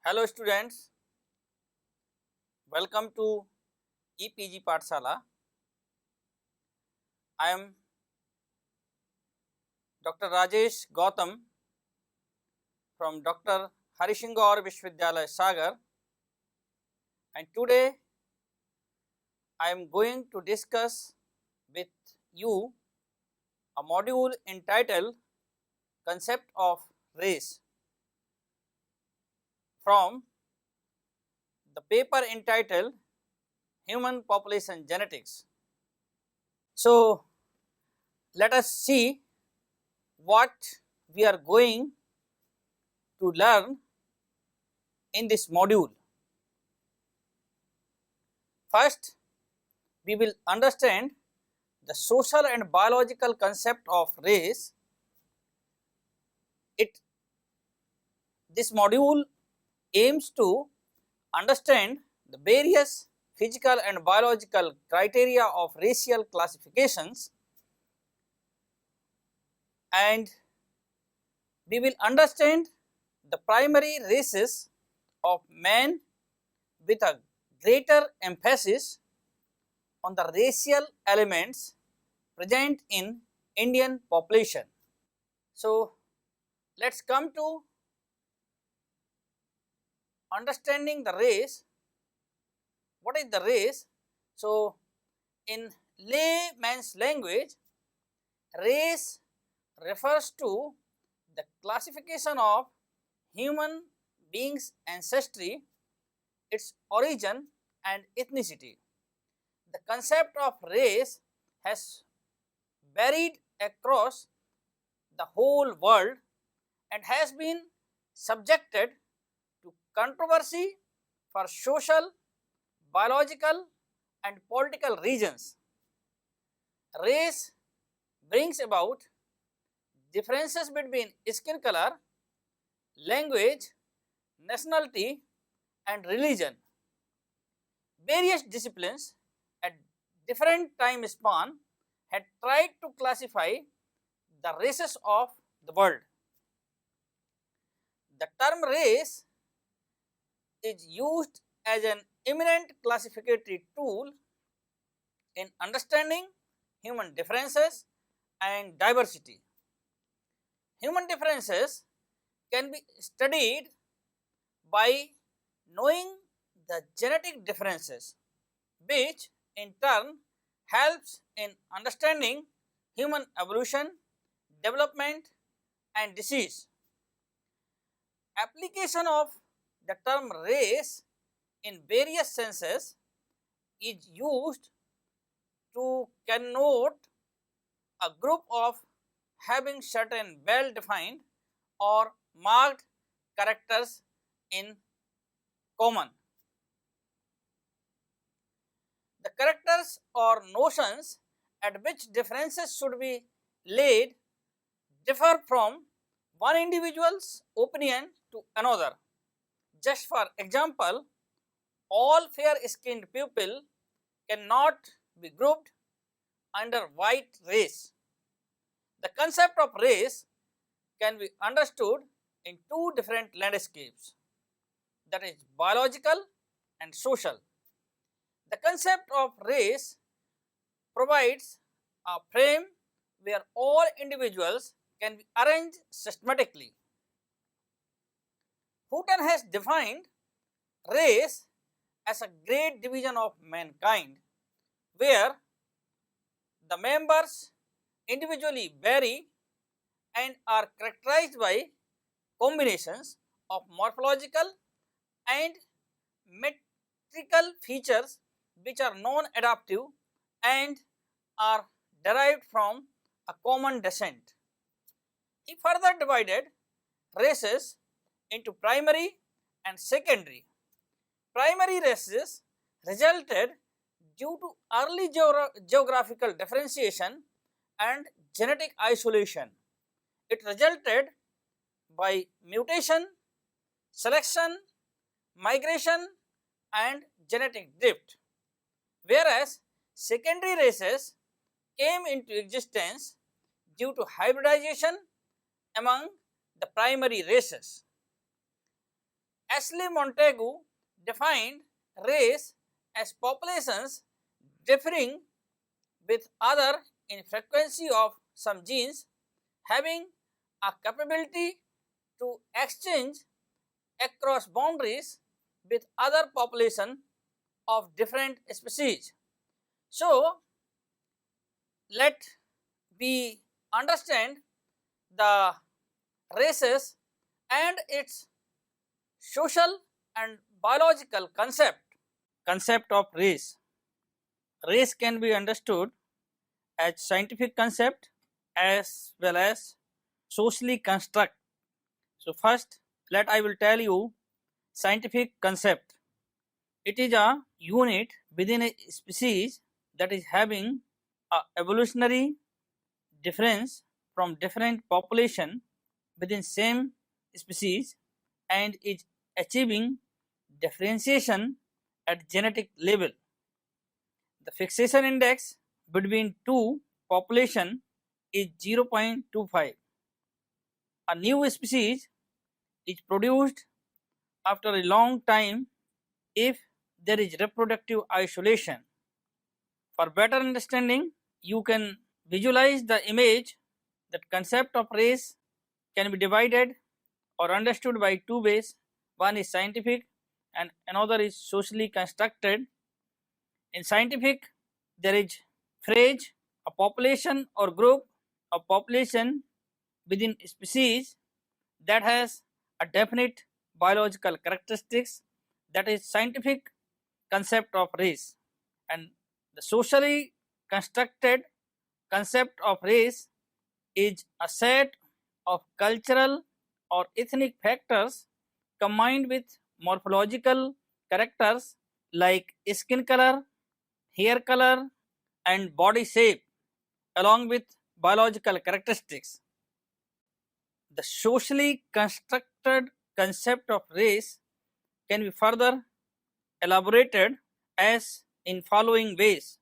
Hello students, welcome to EPG Pathshala. I am Dr. Rajesh Gautam from Dr. Harishingaur Vishwavidyalaya Sagar, and today I am going to discuss with you a module entitled Concept of Race from the paper entitled Human Population Genetics. So, let us see what we are going to learn in this module. First, we will understand the social and biological concept of race. This module aims to understand the various physical and biological criteria of racial classifications, and we will understand the primary races of man with a greater emphasis on the racial elements present in Indian population. So, let us come to understanding the race. What is the race? So, in layman's language, race refers to the classification of human beings' ancestry, its origin and ethnicity. The concept of race has varied across the whole world and has been subjected to controversy for social, biological and political reasons. Race brings about differences between skin color, language, nationality and religion. Various disciplines at different time span had tried to classify the races of the world. The term race is used as an eminent classificatory tool in understanding human differences and diversity. Human differences can be studied by knowing the genetic differences, which in turn helps in understanding human evolution, development and disease. Application of the term race in various senses is used to connote a group of having certain well defined or marked characters in common. The characters or notions at which differences should be laid differ from one individual's opinion to another. Just for example, all fair skinned people cannot be grouped under white race. The concept of race can be understood in two different landscapes, that is biological and social. The concept of race provides a frame where all individuals can be arranged systematically. Houghton has defined race as a great division of mankind, where the members individually vary and are characterized by combinations of morphological and metrical features which are non-adaptive and are derived from a common descent. He further divided races into primary and secondary. Primary races resulted due to early geographical differentiation and genetic isolation. It resulted by mutation, selection, migration and genetic drift, whereas secondary races came into existence due to hybridization among the primary races. Ashley Montagu defined race as populations differing with other in frequency of some genes having a capability to exchange across boundaries with other population of different species. So, let we understand the races and its social and biological concept of race. Race can be understood as scientific concept as well as socially construct. So first let I will tell you scientific concept. It is a unit within a species that is having a evolutionary difference from different population within same species and is achieving differentiation at genetic level. The fixation index between two population is 0.25. A new species is produced after a long time if there is reproductive isolation. For better understanding, you can visualize the image that concept of race can be divided or understood by two ways. One is scientific and another is socially constructed. In scientific, there is phrase a population or group of population within a species that has a definite biological characteristics, that is scientific concept of race. And the socially constructed concept of race is a set of cultural or ethnic factors combined with morphological characters like skin color, hair color and body shape along with biological characteristics. The socially constructed concept of race can be further elaborated as in following ways.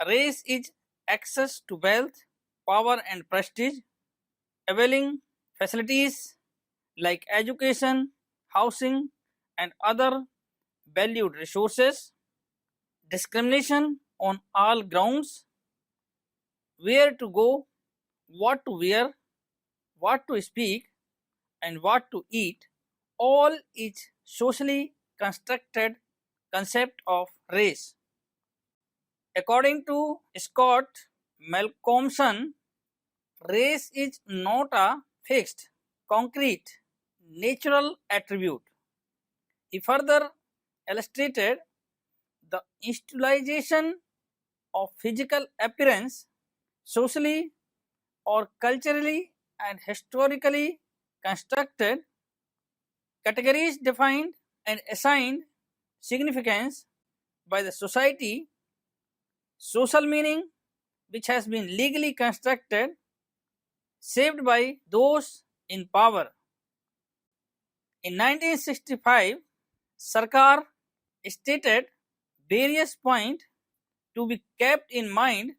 Race is access to wealth, power and prestige, availing facilities like education, housing and other valued resources, discrimination on all grounds, where to go, what to wear, what to speak and what to eat, all is socially constructed concept of race. According to Scott Malcolmson, race is not a fixed, concrete, natural attribute. He further illustrated the institutionalization of physical appearance socially or culturally and historically constructed categories defined and assigned significance by the society, social meaning which has been legally constructed, shaped by those in power. In 1965, Sarkar stated various points to be kept in mind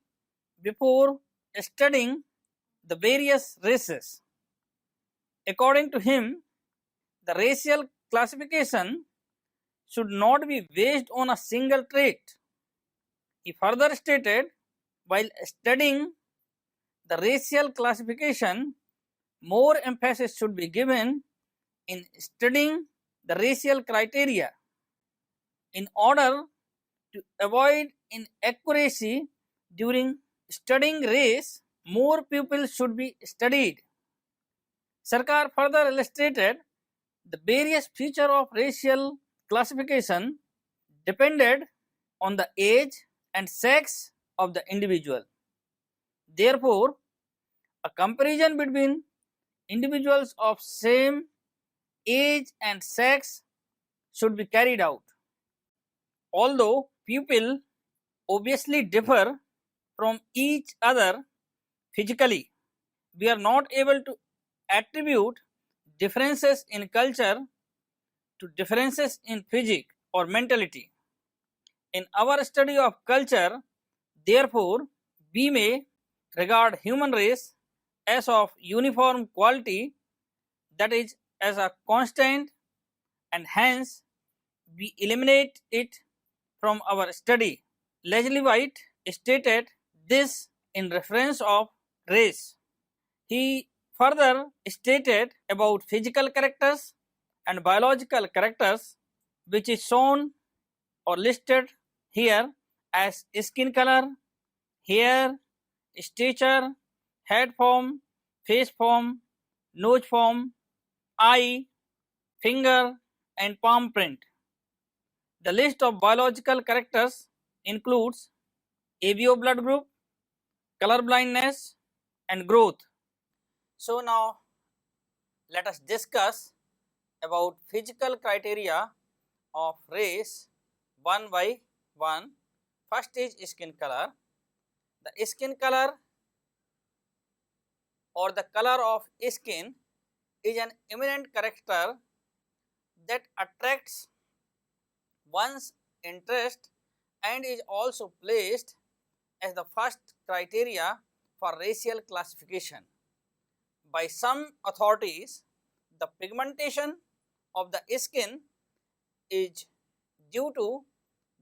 before studying the various races. According to him, the racial classification should not be based on a single trait. He further stated, while studying the racial classification, more emphasis should be given in studying the racial criteria. In order to avoid inaccuracy during studying race, more people should be studied. Sarkar further illustrated the various features of racial classification depended on the age and sex of the individual. Therefore, a comparison between individuals of same age and sex should be carried out. Although people obviously differ from each other physically, we are not able to attribute differences in culture to differences in physique or mentality. In our study of culture, therefore, we may regard human race as of uniform quality, that is, as a constant and hence we eliminate it from our study. Leslie White stated this in reference of race. He further stated about physical characters and biological characters, which is shown or listed here as skin color, hair, stature, head form, face form, nose form, eye, finger, and palm print. The list of biological characters includes ABO blood group, color blindness, and growth. So now let us discuss about physical criteria of race one by one. First is skin color. The skin color or the color of skin is an eminent character that attracts one's interest and is also placed as the first criteria for racial classification. By some authorities, the pigmentation of the skin is due to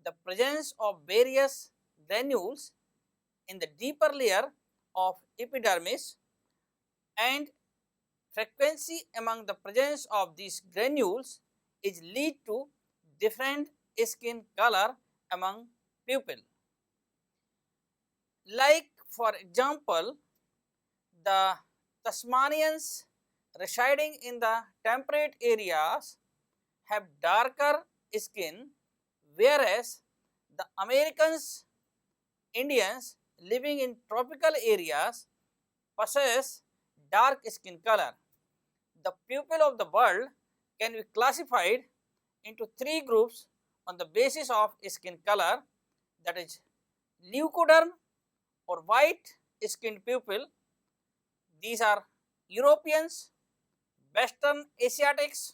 the presence of various granules in the deeper layer of epidermis, and frequency among the presence of these granules is lead to different skin color among people. Like for example, the Tasmanians residing in the temperate areas have darker skin, whereas the Americans, Indians living in tropical areas possess dark skin color. The people of the world can be classified into three groups on the basis of skin color, that is leucoderm or white skinned people. These are Europeans, Western Asiatics,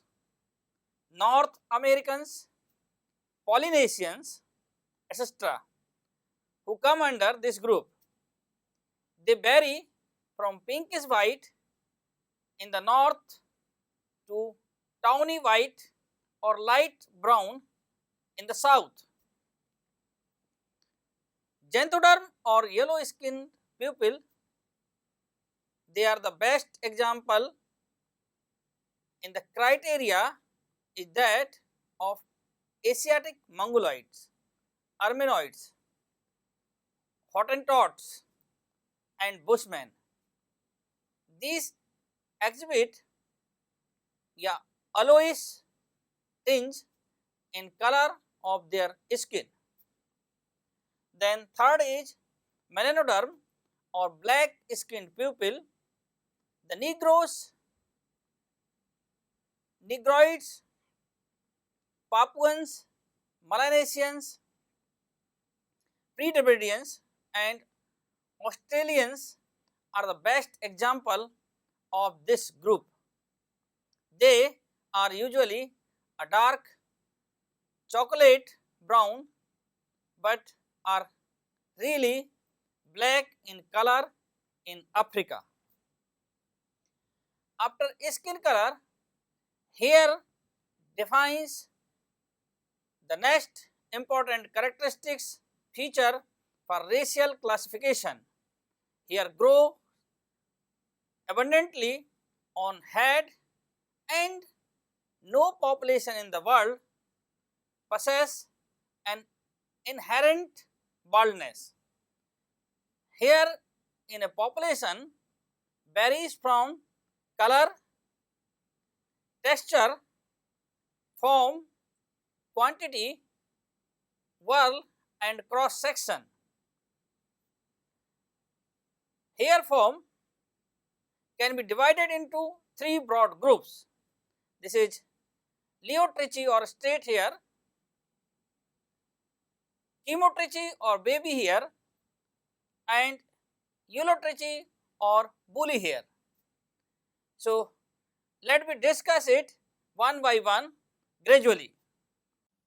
North Americans, Polynesians, etc., who come under this group. They vary from pinkish white in the north to tawny white or light brown in the south. Xanthoderm or yellow skinned people, they are the best example in the criteria is that of Asiatic mongoloids, Armenoids, Hottentots, and Bushmen. These exhibit yellowish tinge in color of their skin. Then third is melanoderm or black skinned people. The Negroes, Negroids, Papuans, Melanesians, Pre-Dravidians, and Australians are the best example of this group. They are usually a dark chocolate brown but are really black in color in Africa. After skin color, hair defines the next important characteristics feature for racial classification. Hair grow abundantly on head, and no population in the world possess an inherent baldness. Hair in a population varies from color, texture, form, quantity, whorl, and cross section. Hair form can be divided into three broad groups. This is Leotrichi or straight hair, Chemotrichi or baby hair, and Eulotrichi or woolly hair. So let me discuss it one by one gradually.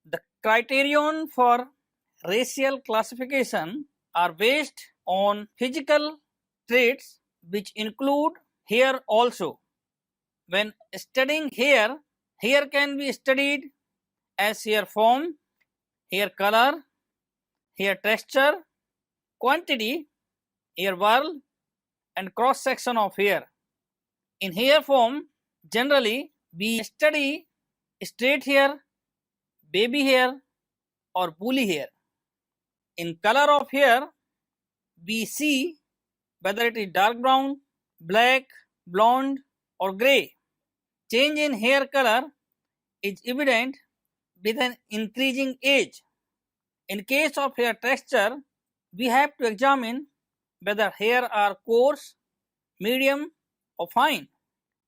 The criterion for racial classification are based on physical traits which include hair also. When studying hair, Hair can be studied as hair form, hair color, hair texture, quantity, hair whorl, and cross section of hair. In hair form, generally we study straight hair, baby hair, or woolly hair. In color of hair, we see whether it is dark brown, black, blonde, or grey. Change in hair color is evident with an increasing age. In case of hair texture, we have to examine whether hair are coarse, medium, or fine.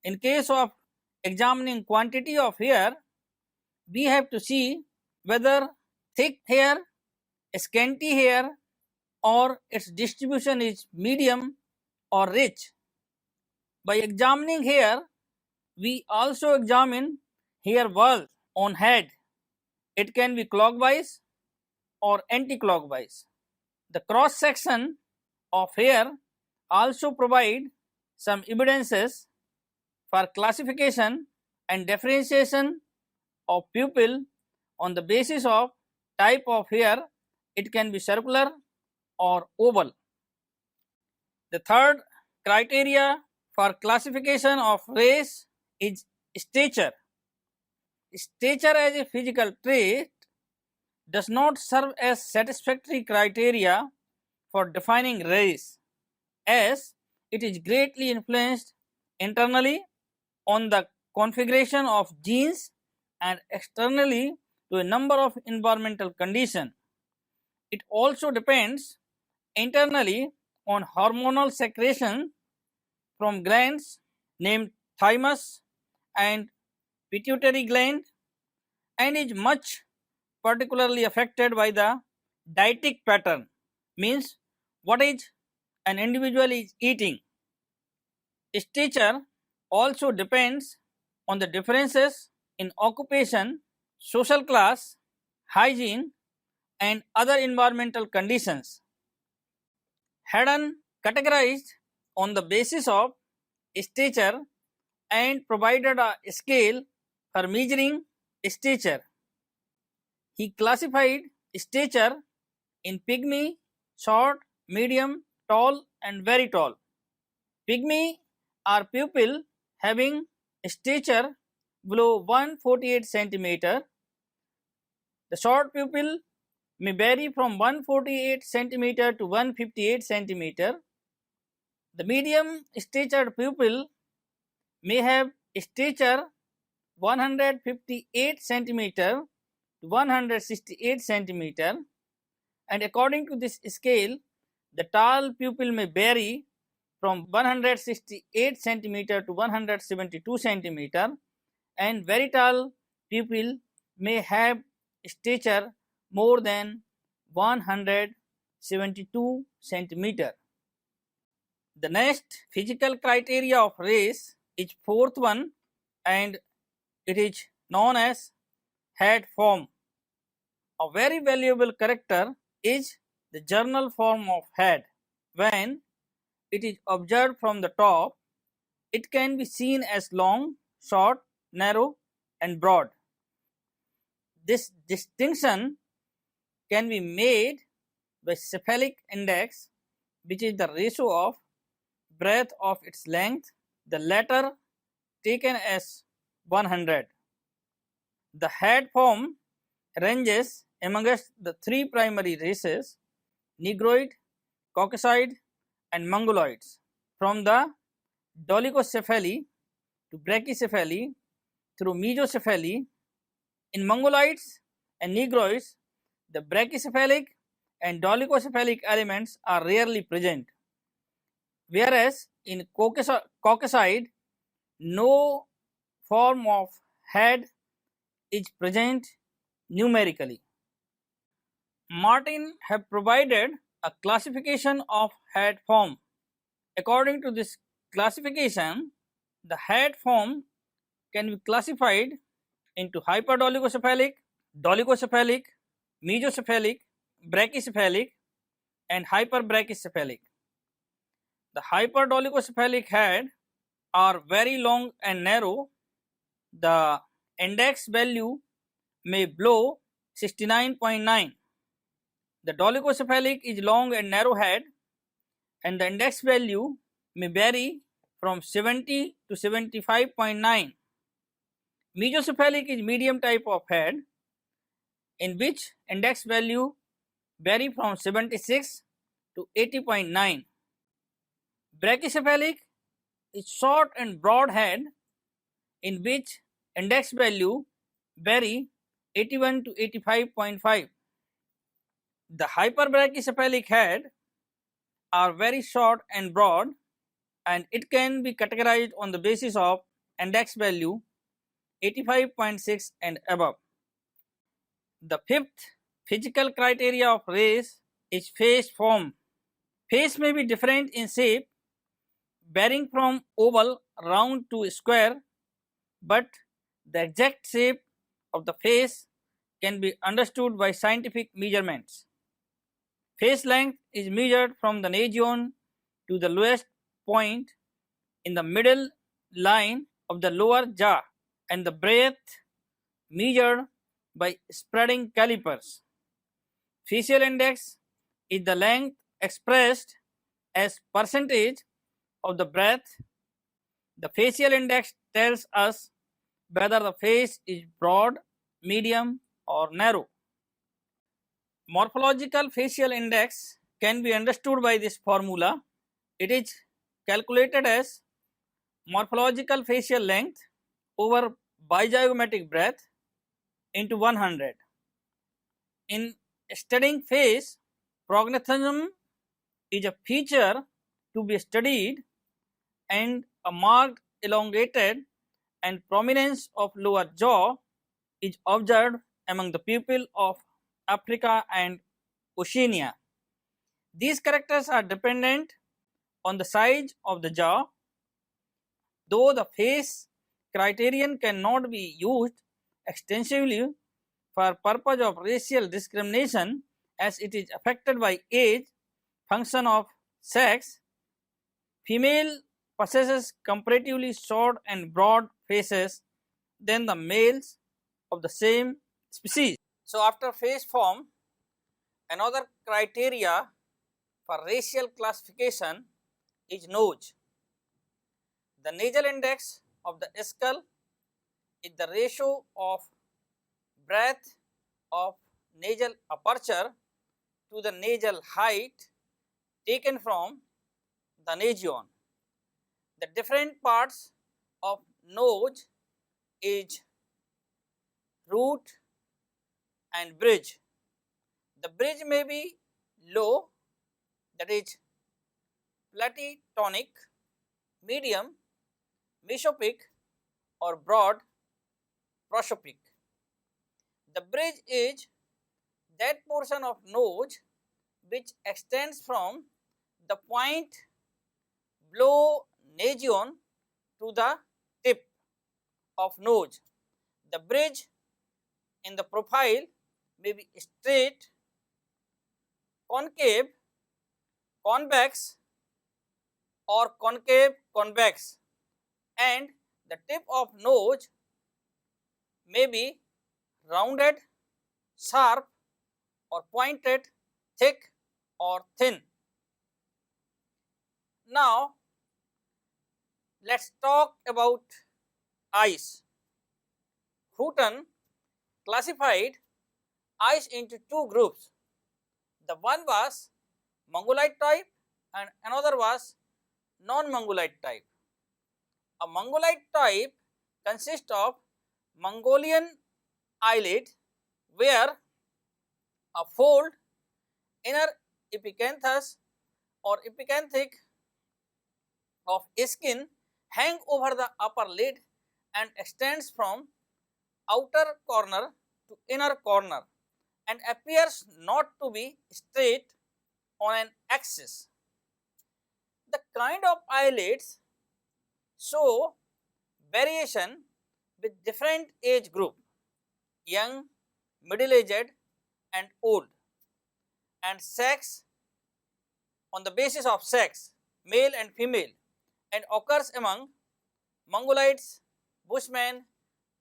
In case of examining quantity of hair, we have to see whether thick hair, scanty hair, or its distribution is medium or rich. By examining hair, we also examine hair whorl on head. It can be clockwise or anti-clockwise. The cross section of hair also provide some evidences for classification and differentiation of pupil on the basis of type of hair. It can be circular or oval. The third criteria for classification of race is stature. Stature as a physical trait does not serve as satisfactory criteria for defining race, as it is greatly influenced internally on the configuration of genes and externally to a number of environmental conditions. It also depends internally on hormonal secretion from glands named thymus and pituitary gland, and is much particularly affected by the dietic pattern, means what is an individual is eating. Stature also depends on the differences in occupation, social class, hygiene, and other environmental conditions. Haddon categorized on the basis of stature and provided a scale for measuring stature. He classified stature in pygmy, short, medium, tall, and very tall. Pygmy are pupil having stature below 148 cm. The short pupil may vary from 148 cm to 158 cm. The medium statured pupil may have stature 158 cm to 168 cm, and according to this scale, the tall pupil may vary from 168 cm to 172 cm, and very tall pupil may have stature more than 172 cm. The next physical criteria of race is fourth one, and it is known as head form. A very valuable character is the general form of head. When it is observed from the top, it can be seen as long, short, narrow, and broad. This distinction can be made by cephalic index, which is the ratio of breadth of its length, the latter taken as 100. The head form ranges amongst the three primary races: Negroid, Caucasoid, and Mongoloids, from the dolichocephaly to brachycephaly through mesocephaly. In Mongoloids and Negroids, the brachycephalic and dolichocephalic elements are rarely present, whereas in Caucasoid, no form of head is present numerically. Martin have provided a classification of head form. According to this classification, the head form can be classified into hyperdolichocephalic, dolichocephalic, mesocephalic, brachycephalic, and hyperbrachycephalic. The hyperdolichocephalic head are very long and narrow. The index value may below 69.9. The dolichocephalic is long and narrow head, and the index value may vary from 70 to 75.9. Mesocephalic is medium type of head, in which index value vary from 76 to 80.9. Brachycephalic is short and broad head, in which index value vary 81 to 85.5. The hyperbrachycephalic head are very short and broad, and it can be categorized on the basis of index value 85.6 and above. The fifth physical criteria of race is face form. Face may be different in shape, varying from oval, round to square, but the exact shape of the face can be understood by scientific measurements. Face length is measured from the nasion to the lowest point in the middle line of the lower jaw, and the breadth measured by spreading calipers. Facial index is the length expressed as percentage of the breadth. The facial index tells us whether the face is broad, medium, or narrow. Morphological facial index can be understood by this formula. It is calculated as morphological facial length over bizygomatic breadth into 100. In studying face, prognathism is a feature to be studied, and a marked elongated and prominence of lower jaw is observed among the people of Africa and Oceania. These characters are dependent on the size of the jaw. Though the face criterion cannot be used extensively for purpose of racial discrimination, as it is affected by age, function of sex, female possesses comparatively short and broad faces than the males of the same species. So after face form, another criteria for racial classification is nose. The nasal index of the skull is the ratio of breadth of nasal aperture to the nasal height taken from the nasion. The different parts of nose is root and bridge. The bridge may be low, that is platitonic, medium, mesopic, or broad, prosophic. The bridge is that portion of nose which extends from the point below nasion to the tip of nose. The bridge in the profile may be straight, concave, convex, or concave convex, and the tip of nose may be rounded, sharp, or pointed, thick or thin. Now let us talk about eyes. Houghton classified eyes into two groups. The one was mongoloid type and another was non-mongoloid type. A mongoloid type consists of Mongolian eyelid, where a fold, inner epicanthus or epicanthic of skin hang over the upper lid and extends from outer corner to inner corner and appears not to be straight on an axis. The kind of eyelids show variation with different age group, young, middle aged and old, and sex on the basis of sex, male and female, and occurs among Mongoloids, Bushmen,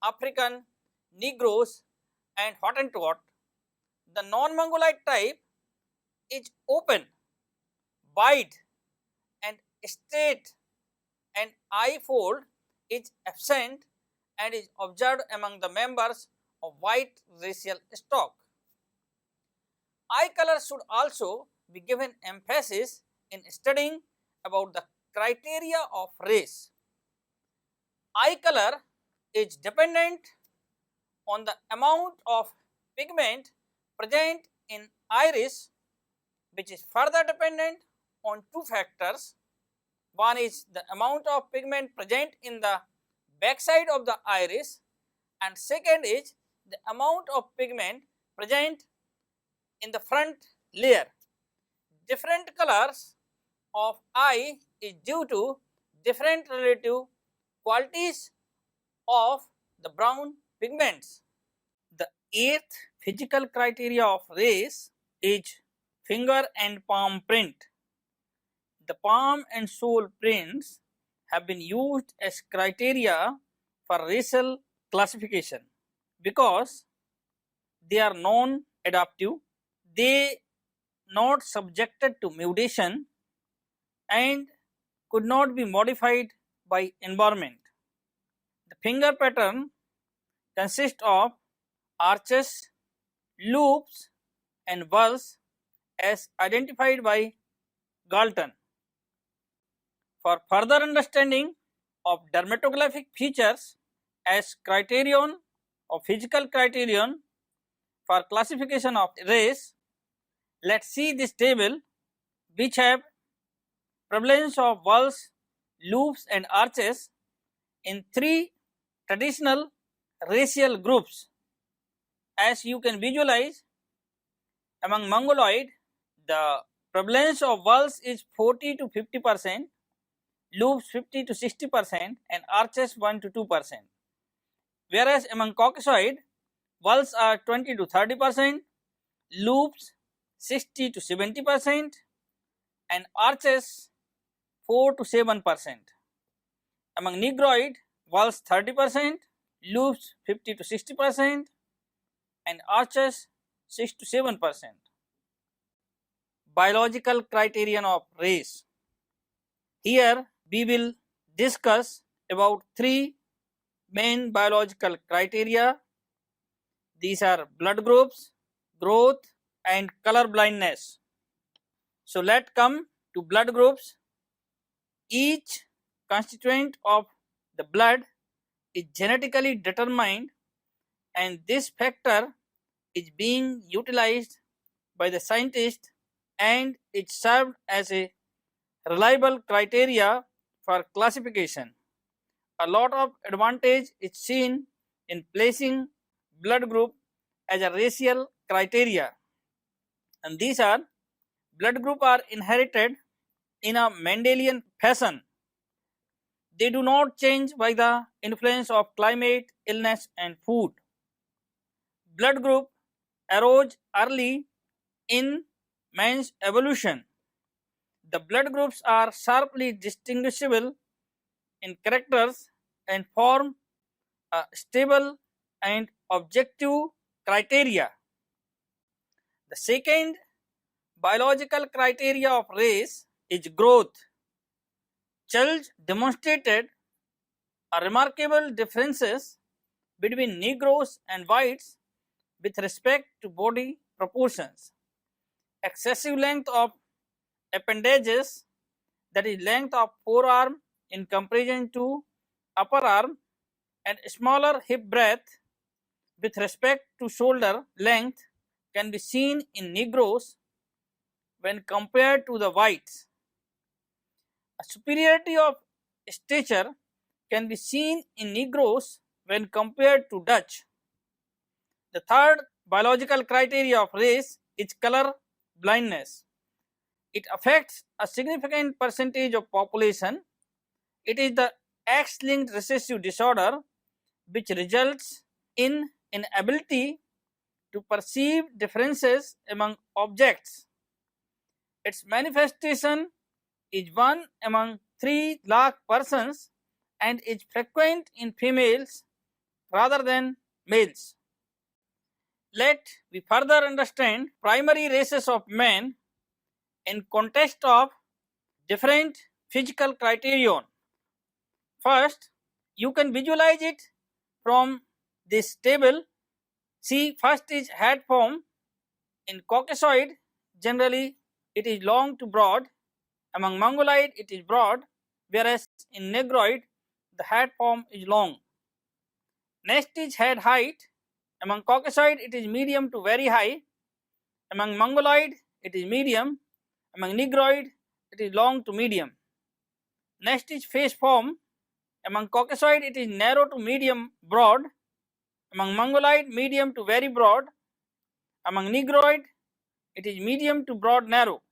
African, Negroes and Hottentot. The non-Mongoloid type is open, wide and straight, and eye fold is absent and is observed among the members of white racial stock. Eye color should also be given emphasis in studying about the criteria of race. Eye color is dependent on the amount of pigment present in iris, which is further dependent on two factors. One is the amount of pigment present in the backside of the iris, and second is the amount of pigment present in the front layer. Different colors of eye is due to different relative qualities of the brown pigments. The eighth physical criteria of race is finger and palm print. The palm and sole prints have been used as criteria for racial classification because they are non-adaptive, they not subjected to mutation and could not be modified by environment. The finger pattern consists of arches, loops and whorls as identified by Galton. For further understanding of dermatographic features as criterion or physical criterion for classification of race, let's see this table which have prevalence of whorls, loops and arches in three traditional racial groups. As you can visualize, among Mongoloid, the prevalence of whorls is 40 to 50%, loops 50 to 60% and arches 1 to 2%. Whereas among Caucasoid, whorls are 20 to 30%, loops 60 to 70% and arches 4 to 7%. Among Negroid, whorls 30%, loops 50 to 60% and arches 6 to 7%. Biological criterion of race. Here we will discuss about three main biological criteria. These are blood groups, growth and color blindness. So let's come to blood groups. Each constituent of the blood is genetically determined and this factor is being utilized by the scientist and it served as a reliable criteria for classification. A lot of advantage is seen in placing blood group as a racial criteria, and these are blood group are inherited in a Mendelian fashion. They do not change by the influence of climate, illness and food. Blood group arose early in man's evolution. The blood groups are sharply distinguishable in characters and form a stable and objective criteria. The second biological criteria of race is growth. Church demonstrated a remarkable differences between Negroes and whites with respect to body proportions. Excessive length of appendages, that is length of forearm in comparison to upper arm, and smaller hip breadth with respect to shoulder length can be seen in Negroes when compared to the whites. A superiority of stature can be seen in Negroes when compared to Dutch. The third biological criteria of race is color blindness. It affects a significant percentage of population. It is the X-linked recessive disorder which results in inability to perceive differences among objects. Its manifestation is 1 among 3 lakh persons and is frequent in females rather than males. Let we further understand primary races of men in context of different physical criterion. First, you can visualize it from this table. See, first is head form. In Caucasoid, generally it is long to broad. Among Mongoloid, it is broad, whereas in Negroid, the head form is long. Next is head height. Among Caucasoid, it is medium to very high. Among Mongoloid, it is medium. Among Negroid, it is long to medium. Next is face form. Among Caucasoid, it is narrow to medium broad. Among Mongoloid, medium to very broad. Among Negroid, it is medium to broad narrow.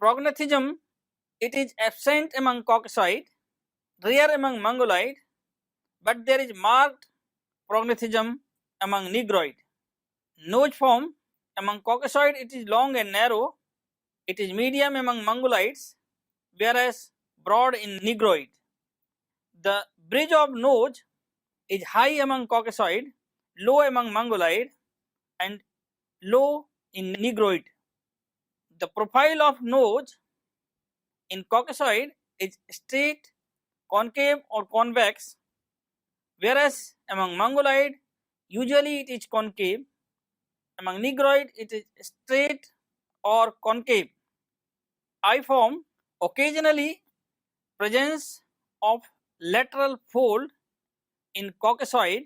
Prognathism, it is absent among Caucasoid, rare among Mongoloid, but there is marked prognathism among Negroid. Nose form, among Caucasoid it is long and narrow. It is medium among Mongoloids, whereas broad in Negroid. The bridge of nose is high among Caucasoid, low among Mongoloid, and low in Negroid. The profile of nose in Caucasoid is straight, concave or convex, whereas among Mongoloid usually it is concave. Among Negroid it is straight or concave. Eye form, occasionally presence of lateral fold in Caucasoid,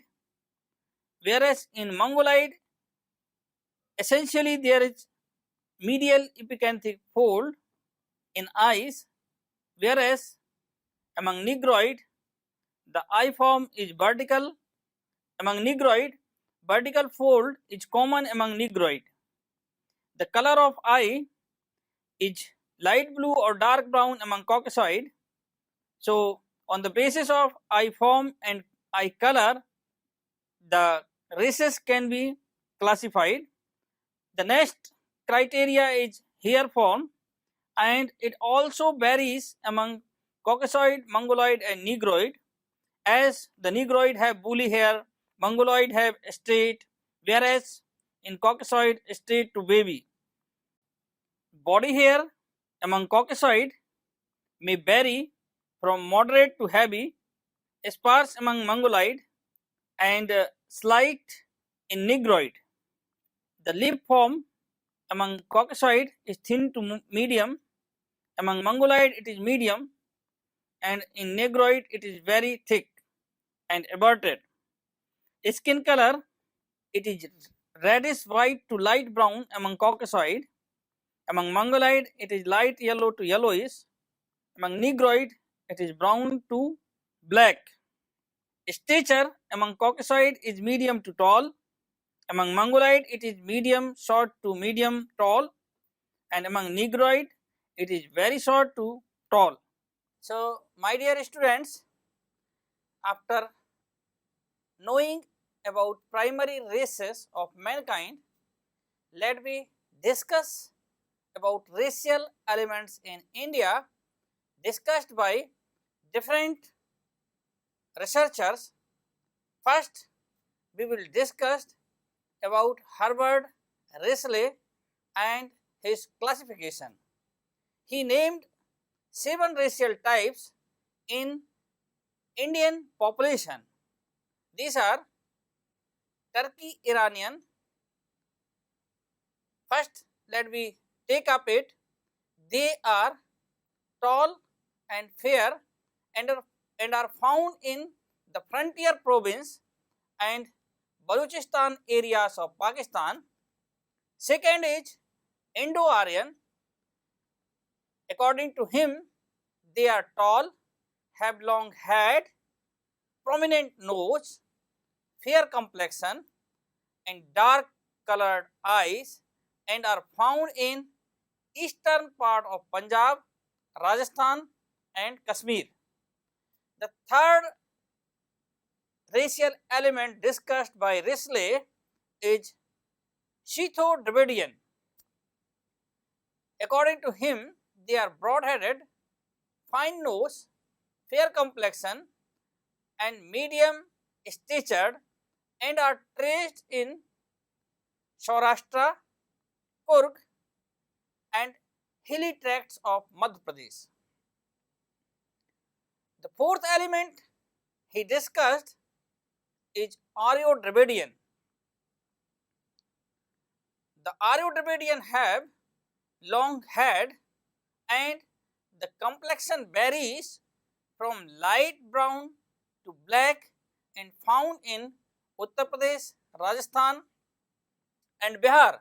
whereas in Mongoloid essentially there is medial epicanthic fold in eyes, whereas among Negroid the eye form is vertical. Among Negroid, vertical fold is common among Negroid. The color of eye is light blue or dark brown among Caucasoid. So on the basis of eye form and eye color, the races can be classified. The next criteria is hair form, and it also varies among Caucasoid, Mongoloid and Negroid, as the Negroid have woolly hair, Mongoloid have straight, whereas in Caucasoid straight to wavy. Body hair among Caucasoid may vary from moderate to heavy, sparse among Mongoloid and slight in Negroid. The lip form among Caucasoid is thin to medium, among Mongoloid it is medium, and in Negroid it is very thick and averted. Skin color, it is reddish white to light brown among Caucasoid. Among Mongoloid it is light yellow to yellowish. Among Negroid it is brown to black. Stature among Caucasoid is medium to tall. Among Mongoloid it is medium short to medium tall, and among Negroid it is very short to tall. So my dear students, after knowing about primary races of mankind, let me discuss about racial elements in India discussed by different researchers. First, we will discuss about Herbert Risley and his classification. He named 7 racial types in Indian population. These are Turkey Iranian. First, let me take up it. They are tall and fair and are found in the frontier province and Balochistan areas of Pakistan. Second is Indo-Aryan. According to him, they are tall, have long head, prominent nose, fair complexion and dark colored eyes, and are found in eastern part of Punjab, Rajasthan and Kashmir. The third racial element discussed by Risley is Scytho-Dravidian. According to him, they are broad-headed, fine nose, fair complexion and medium statured and are traced in Saurashtra, Kurg and hilly tracts of Madhya Pradesh. The fourth element he discussed is Aryo-Dravidian. The Aryo-Dravidian have long head and the complexion varies from light brown to black and found in Uttar Pradesh, Rajasthan and Bihar.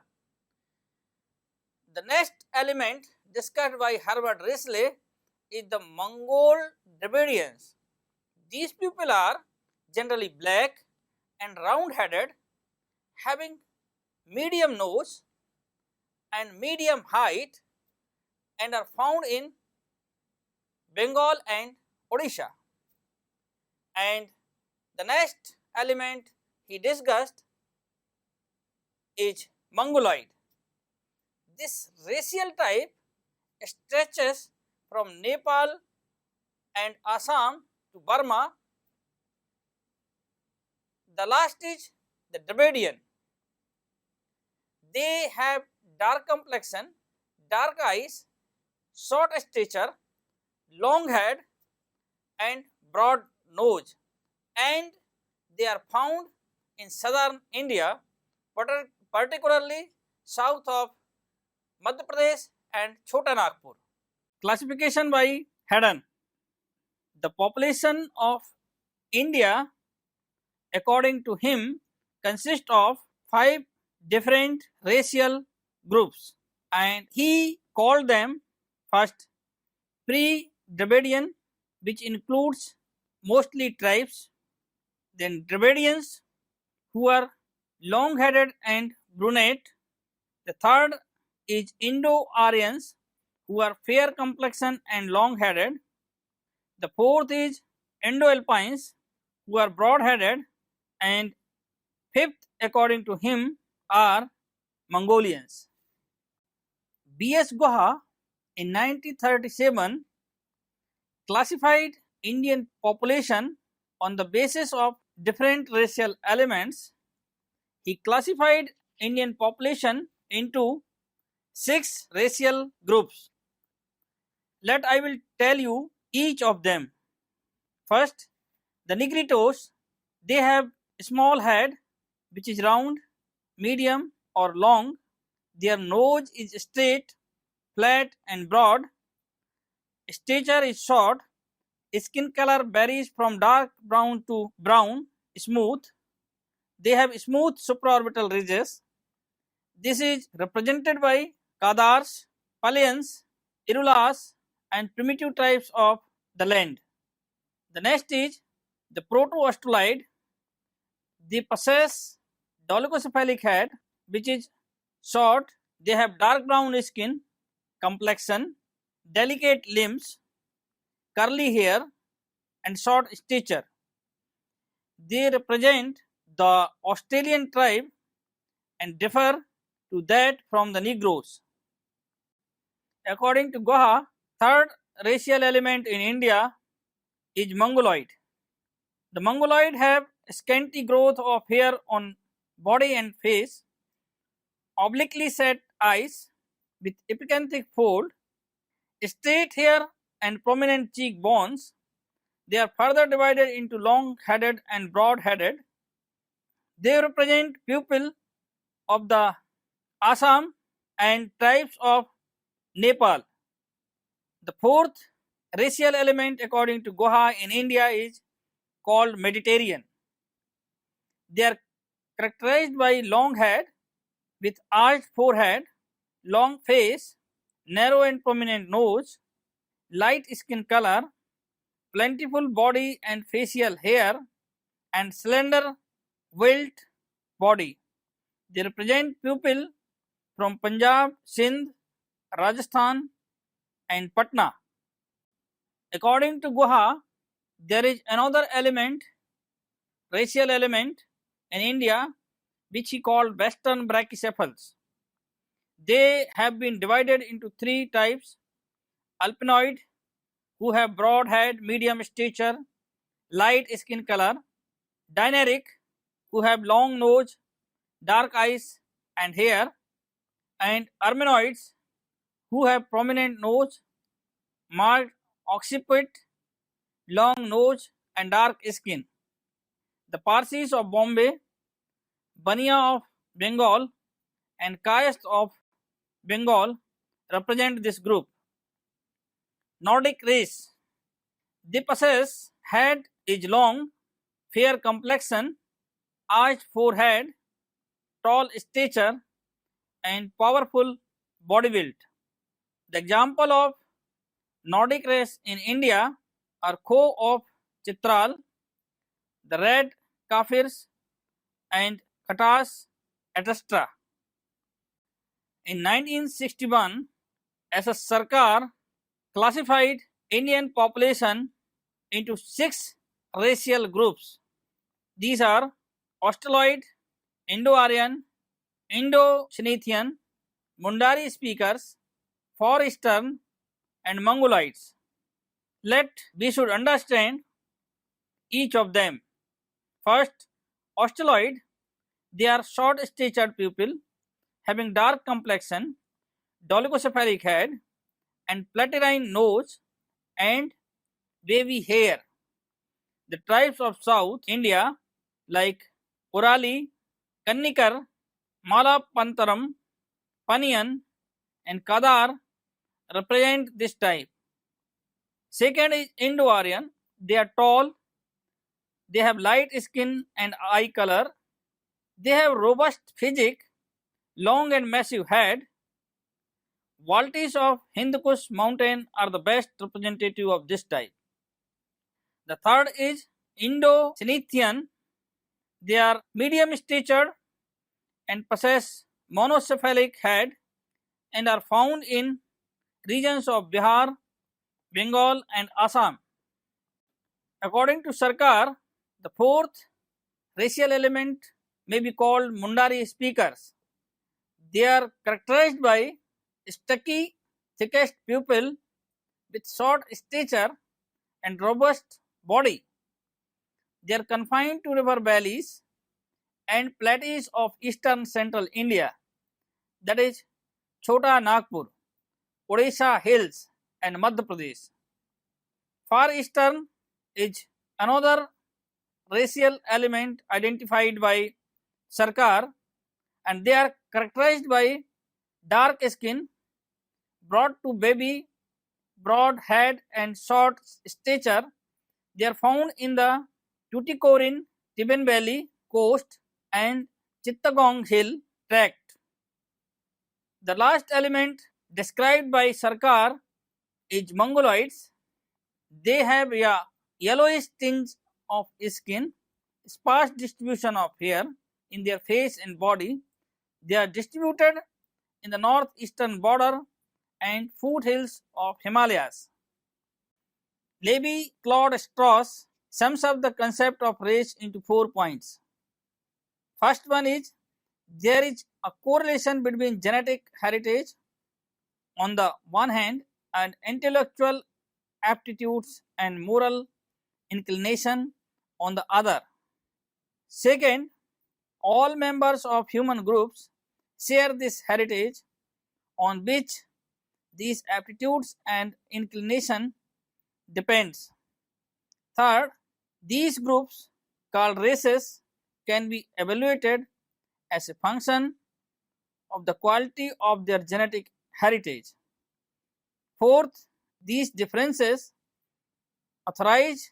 The next element discussed by Herbert Risley is the Mongol Dravidians. These people are generally black and round-headed, having medium nose and medium height, and are found in Bengal and Odisha. And the next element he discussed is Mongoloid. This racial type stretches from Nepal and Assam to Burma. The last is the Dravidian. They have dark complexion, dark eyes, short stature, long head and broad nose, and they are found in southern India, particularly south of Madhya Pradesh and Chota Nagpur. Classification by Haddon. The population of India, according to him, consists of 5 different racial groups, and he called them first pre-Dravidian, which includes mostly tribes, then Dravidians who are long-headed and brunette. The third is Indo-Aryans who are fair complexion and long-headed. The fourth is Indo-Alpines who are broad-headed, and fifth, according to him, are Mongolians. B.S. Guha in 1937 classified Indian population on the basis of different racial elements. He classified Indian population into 6 racial groups. I will tell you each of them. First, the Negritos. They have small head which is round, medium or long. Their nose is straight, flat and broad. Stature is short. Skin color varies from dark brown to brown, smooth. They have smooth supraorbital ridges. This is represented by Kadars, Palyans, Irulas and primitive tribes of the land. The next is the Proto-Australoid. They possess dolichocephalic head which is short. They have dark brown skin, complexion, delicate limbs, curly hair and short stature. They represent the Australian tribe and differ to that from the Negroes. According to Guha, third racial element in India is Mongoloid. The Mongoloid have scanty growth of hair on body and face, obliquely set eyes with epicanthic fold, straight hair and prominent cheek bones. They are further divided into long-headed and broad-headed. They represent people of the Assam and tribes of Nepal. The fourth racial element according to Guha in India is called Mediterranean. They are characterized by long head with arched forehead, long face, narrow and prominent nose, light skin color, plentiful body and facial hair, and slender wilt body. They represent people from Punjab, Sindh, Rajasthan and Patna. According to Guha, there is another element, racial element in India which he called Western Brachycephals. They have been divided into 3 types: Alpinoid, who have broad head, medium stature, light skin color, Dinaric, who have long nose, dark eyes and hair, and Armenoids, who have prominent nose, marked occiput, long nose and dark skin. The Parsis of Bombay, Bania of Bengal and Kayast of Bengal represent this group. Nordic race. They possess head is long, fair complexion, arched forehead, tall stature and powerful body build. The example of Nordic race in India are Kho of Chitral, the Red Kafirs and Khatas etc. In 1961, as a Sarkar classified Indian population into 6 racial groups. These are Australoid, Indo-Aryan, Indo-Scythian, Mundari speakers, Far Eastern and Mongoloids. We should understand each of them. First, Australoid, they are short-statured people having dark complexion, dolichocephalic head and platyrrhine nose and wavy hair. The tribes of South India like Urali, Kannikar, Malapantaram, Paniyan and Kadar represent this type. Second is Indo-Aryan. They are tall, they have light skin and eye color, they have robust physique, long and massive head. Valtis of Hindu Kush mountain are the best representative of this type. The third is Indo-Scythian. They are medium statured and possess monocephalic head and are found in regions of Bihar, Bengal and Assam. According to Sarkar, the fourth racial element may be called Mundari speakers. They are characterized by stocky, thickest pupil with short stature and robust body. They are confined to river valleys and plateaus of eastern central India, that is Chota Nagpur, Odisha hills and Madhya Pradesh. Far Eastern is another racial element identified by Sarkar, and they are characterized by dark skin, broad to baby, broad head and short stature. They are found in the Tuticorin, Tibetan Valley coast and Chittagong Hill tract. The last element described by Sarkar is Mongoloids. They have a yellowish tinge of skin, sparse distribution of hair in their face and body. They are distributed in the northeastern border and foothills of Himalayas. Levi-Claude Strauss sums up the concept of race into 4 points. First one is there is a correlation between genetic heritage on the one hand and intellectual aptitudes and moral inclination on the other. Second, all members of human groups share this heritage on which these aptitudes and inclination depends. Third, these groups called races can be evaluated as a function of the quality of their genetic heritage. Fourth, these differences authorize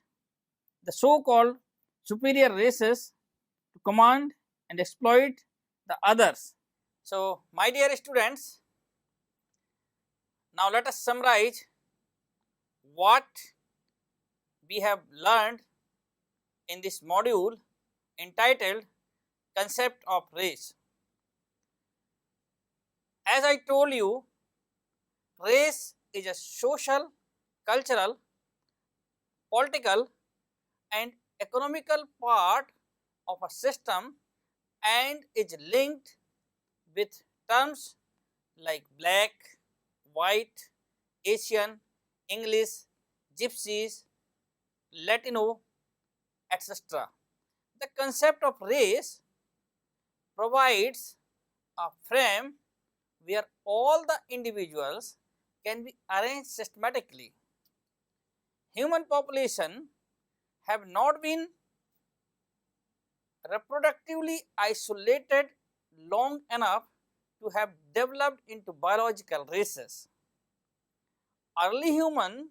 the so-called superior races to command and exploit the others. So, my dear students, now let us summarize what we have learned in this module entitled Concept of Race. As I told you, race is a social, cultural, political and economical part of a system and is linked with terms like black, white, Asian, English, Gypsies, Latino, etc. The concept of race provides a frame where all the individuals can be arranged systematically. Human population have not been reproductively isolated long enough to have developed into biological races. Early human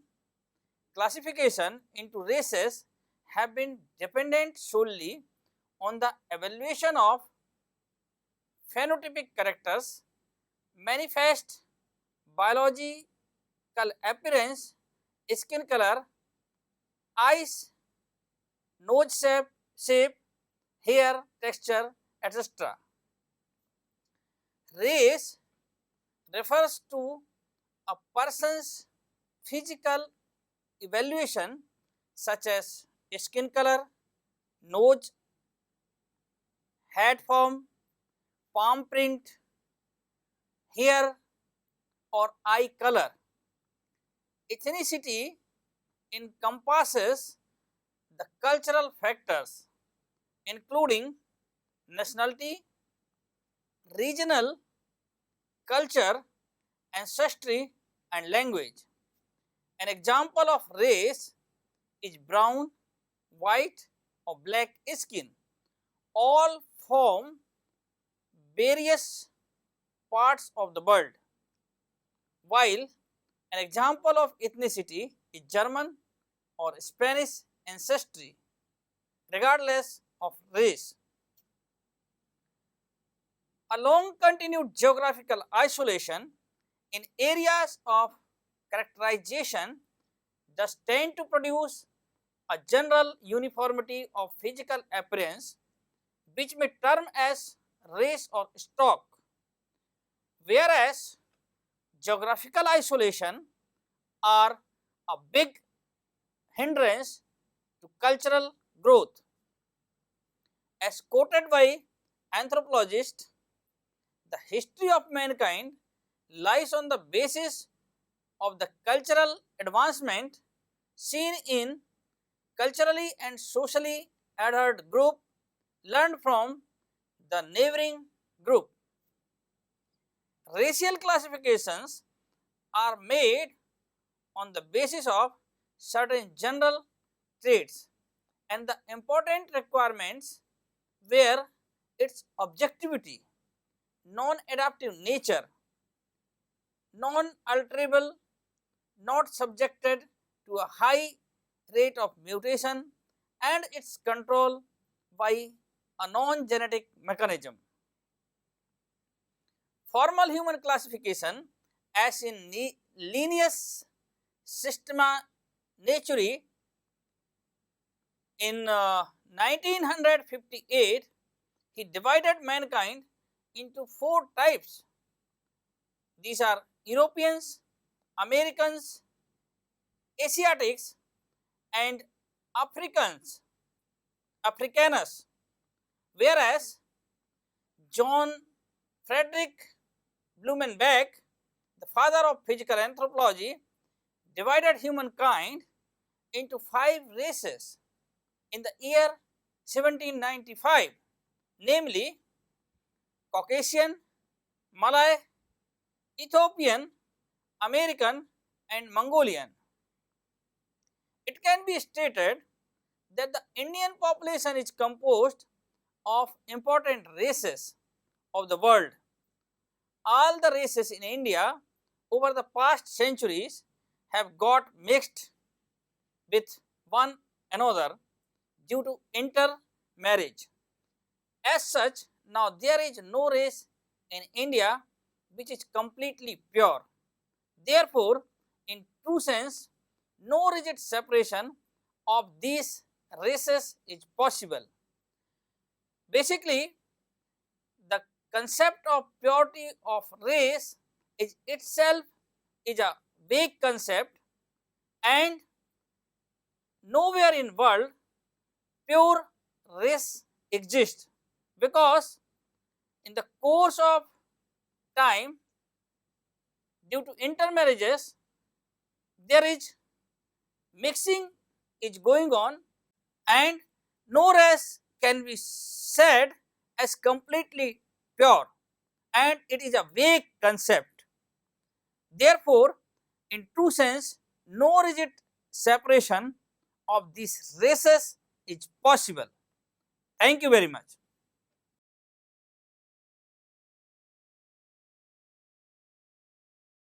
classification into races have been dependent solely on the evaluation of phenotypic characters, manifest biological appearance, skin color, eyes, nose shape, hair texture, etc. Race refers to a person's physical evaluation such as skin color, nose, head form, palm print, hair or eye color. Ethnicity encompasses the cultural factors including nationality, regional culture, ancestry and language. An example of race is brown, white or black skin. All form various parts of the world, while an example of ethnicity is German or Spanish ancestry, regardless of race. A long continued geographical isolation in areas of characterization does tend to produce a general uniformity of physical appearance which may term as race or stock, whereas geographical isolation are a big hindrance to cultural growth. As quoted by anthropologists, the history of mankind lies on the basis of the cultural advancement seen in culturally and socially adhered group learned from the neighboring group. Racial classifications are made on the basis of certain general traits and the important requirements were its objectivity, non-adaptive nature, non-alterable, not subjected to a high rate of mutation and its control by a non-genetic mechanism. Formal human classification as in Linnaeus Systema Naturae in 1958, he divided mankind into 4 types. These are Europeans, Americans, Asiatics and Africanus, whereas John Frederick Blumenbach, the father of physical anthropology, divided humankind into 5 races in the year 1795, namely Caucasian, Malay, Ethiopian, American and Mongolian. It can be stated that the Indian population is composed of important races of the world. All the races in India over the past centuries have got mixed with one another due to intermarriage. As such, now there is no race in India which is completely pure. Therefore, in true sense, no rigid separation of these races is possible. Basically, the concept of purity of race is itself is a vague concept and nowhere in world pure race exists, because in the course of time due to intermarriages there is mixing is going on and no race can be said as completely pure, and it is a vague concept. Therefore, in true sense, no rigid separation of these races is possible. Thank you very much.